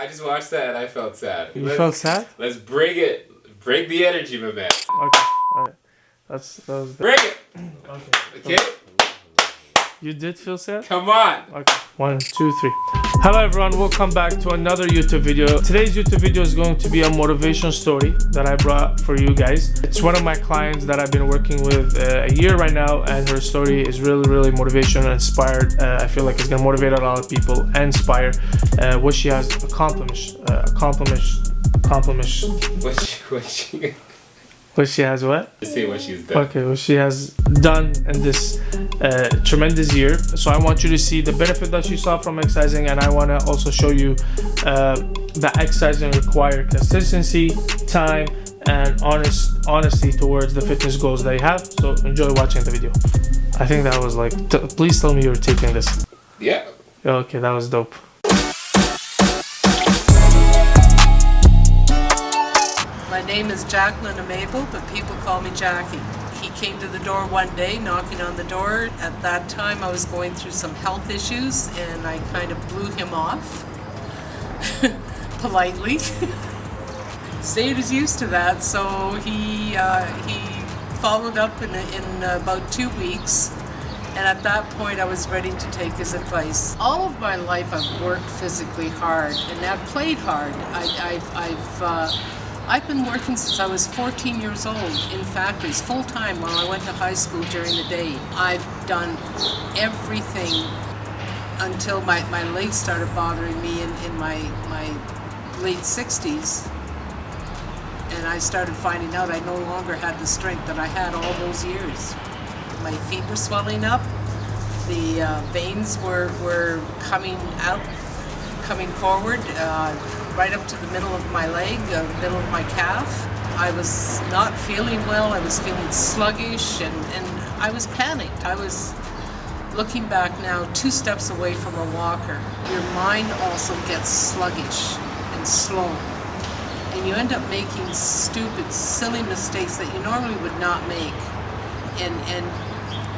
I just watched that and I felt sad. You felt sad? Let's bring it. Bring the energy, my man. Okay. Alright. That was Bring it. okay. Okay? You did feel sad? Come on. Okay. 1, 2, 3. Hello everyone, welcome back to another YouTube video. Today's YouTube video is going to be a motivation story that I brought for you guys. It's one of my clients that I've been working with a year right now, and her story is really motivational and inspired. I feel like it's going to motivate a lot of people and inspire what she has accomplished. What she has what? Just say what she's done. Okay, what she has done in this tremendous year. So I want you to see the benefit that she saw from exercising, and I want to also show you that exercising requires consistency, time, and honesty towards the fitness goals that you have. So enjoy watching the video. I think that was like, please tell me you were taking this. Yeah. Okay, that was dope. My name is Jacqueline Amable, but people call me Jackie. He came to the door one day, knocking on the door. At that time, I was going through some health issues, and I kind of blew him off, politely. Zaid is used to that, so he followed up in about 2 weeks, and at that point, I was ready to take his advice. All of my life, I've worked physically hard, and I've played hard. I've been working since I was 14 years old in factories, full-time, while I went to high school during the day. I've done everything until my legs started bothering me in my late 60s. And I started finding out I no longer had the strength that I had all those years. My feet were swelling up, the veins were coming forward, right up to the middle of my leg, the middle of my calf. I was not feeling well, I was feeling sluggish, and I was panicked. I was, looking back now, 2 steps away from a walker. Your mind also gets sluggish and slow, and you end up making stupid, silly mistakes that you normally would not make, and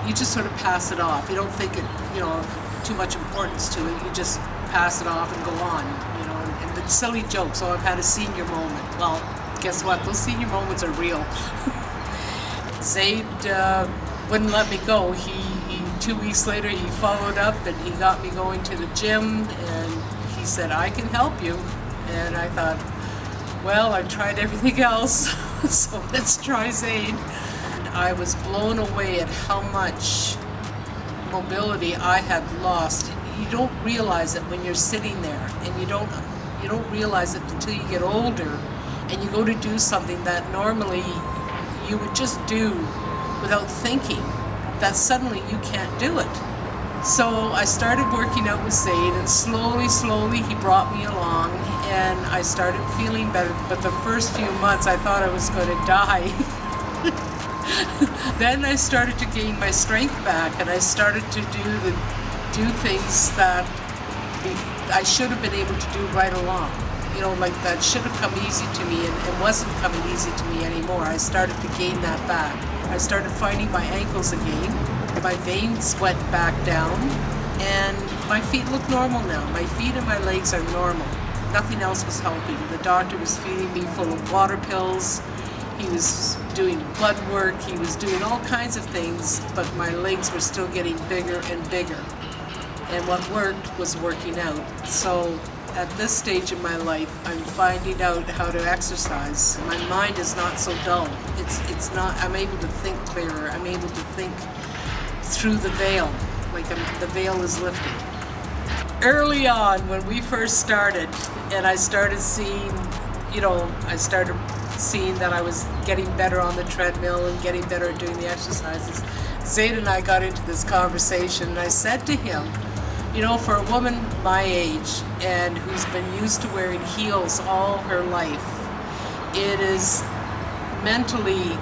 you just sort of pass it off. You don't think it, too much importance to it. You just pass it off and go on, and the silly jokes. Oh, I've had a senior moment. Well, guess what? Those senior moments are real. Zaid wouldn't let me go. He 2 weeks later, he followed up and he got me going to the gym, and he said, I can help you. And I thought, well, I've tried everything else, so let's try Zaid. And I was blown away at how much mobility I had lost. You don't realize it when you're sitting there, and you don't realize it until you get older and you go to do something that normally you would just do without thinking, that suddenly you can't do it. So I started working out with Zaid, and slowly he brought me along, and I started feeling better. But the first few months I thought I was going to die. Then I started to gain my strength back, and I started to do things that I should have been able to do right along. Like that should have come easy to me, and wasn't coming easy to me anymore. I started to gain that back. I started finding my ankles again. My veins went back down, and my feet look normal now. My feet and my legs are normal. Nothing else was helping. The doctor was feeding me full of water pills. He was doing blood work. He was doing all kinds of things, but my legs were still getting bigger and bigger. And what worked was working out. So at this stage in my life, I'm finding out how to exercise. My mind is not so dull. It's not. I'm able to think clearer. I'm able to think through the veil, like the veil is lifted. Early on, when we first started, and I started seeing that I was getting better on the treadmill and getting better at doing the exercises, Zaid and I got into this conversation, and I said to him, for a woman my age and who's been used to wearing heels all her life, it is mentally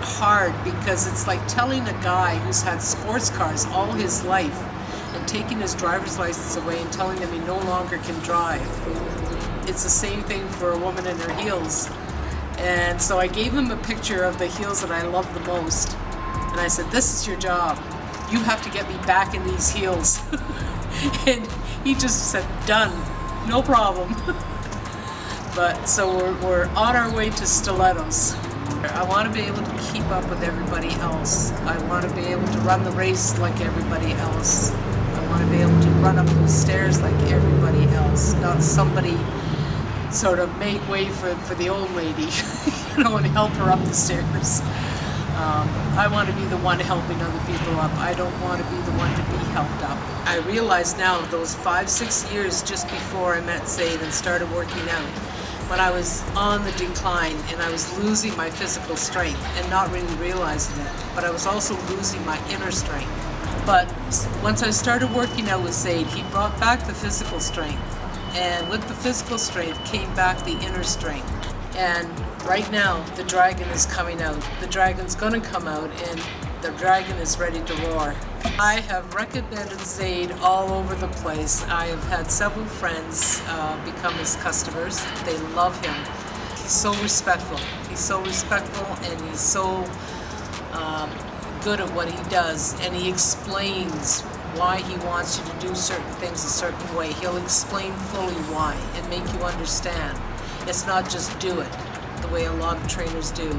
hard, because it's like telling a guy who's had sports cars all his life and taking his driver's license away and telling him he no longer can drive. It's the same thing for a woman in her heels. And so I gave him a picture of the heels that I love the most, and I said, this is your job. You have to get me back in these heels. And he just said, done, no problem. But so we're on our way to stilettos. I want to be able to keep up with everybody else. I want to be able to run the race like everybody else. I want to be able to run up those stairs like everybody else, not somebody sort of make way for the old lady, you know, and help her up the stairs. I want to be the one helping other people up. I don't want to be the one to be helped up. I realize now, those 5-6 years just before I met Zaid and started working out, when I was on the decline and I was losing my physical strength and not really realizing it, but I was also losing my inner strength. But once I started working out with Zaid, he brought back the physical strength. And with the physical strength came back the inner strength. And right now, the dragon is coming out. The dragon's gonna come out, and the dragon is ready to roar. I have recommended Zaid all over the place. I have had several friends become his customers. They love him. He's so respectful. He's so respectful, and he's so good at what he does. And he explains why he wants you to do certain things a certain way. He'll explain fully why and make you understand. It's not just do it, the way a lot of trainers do.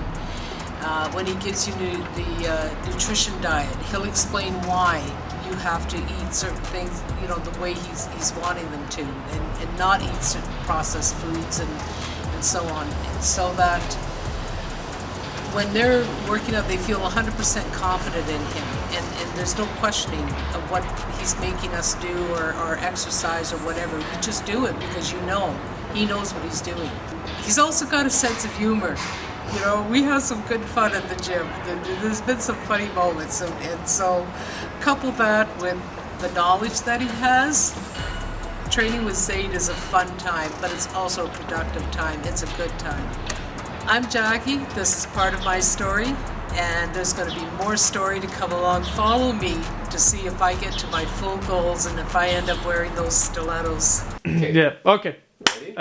When he gives you the nutrition diet, he'll explain why you have to eat certain things, you know, the way he's wanting them to, and not eat certain processed foods and so on, and so that when they're working out, they feel 100% confident in him, and there's no questioning of what he's making us do or exercise or whatever. You just do it because you know he knows what he's doing. He's also got a sense of humor. You know, we have some good fun at the gym. There's been some funny moments, and so couple that with the knowledge that he has. Training with Zaid is a fun time, but it's also a productive time. It's a good time. I'm Jackie. This is part of my story, and there's going to be more story to come along. Follow me to see if I get to my full goals and if I end up wearing those stilettos. Yeah, okay. Ready?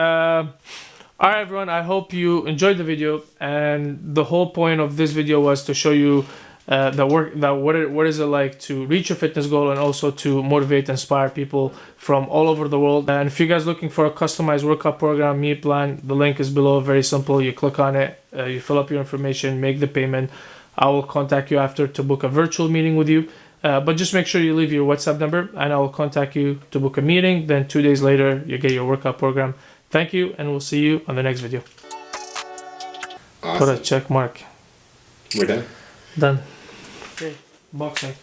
Alright everyone, I hope you enjoyed the video, and the whole point of this video was to show you what is it like to reach your fitness goal, and also to motivate and inspire people from all over the world. And if you guys looking for a customized workout program, meal plan, the link is below. Very simple. You click on it, you fill up your information, make the payment. I will contact you after to book a virtual meeting with you, but just make sure you leave your WhatsApp number and I will contact you to book a meeting. Then 2 days later you get your workout program. Thank you, and we'll see you on the next video. Awesome. Put a check mark. We're done. Done. Okay, boxing.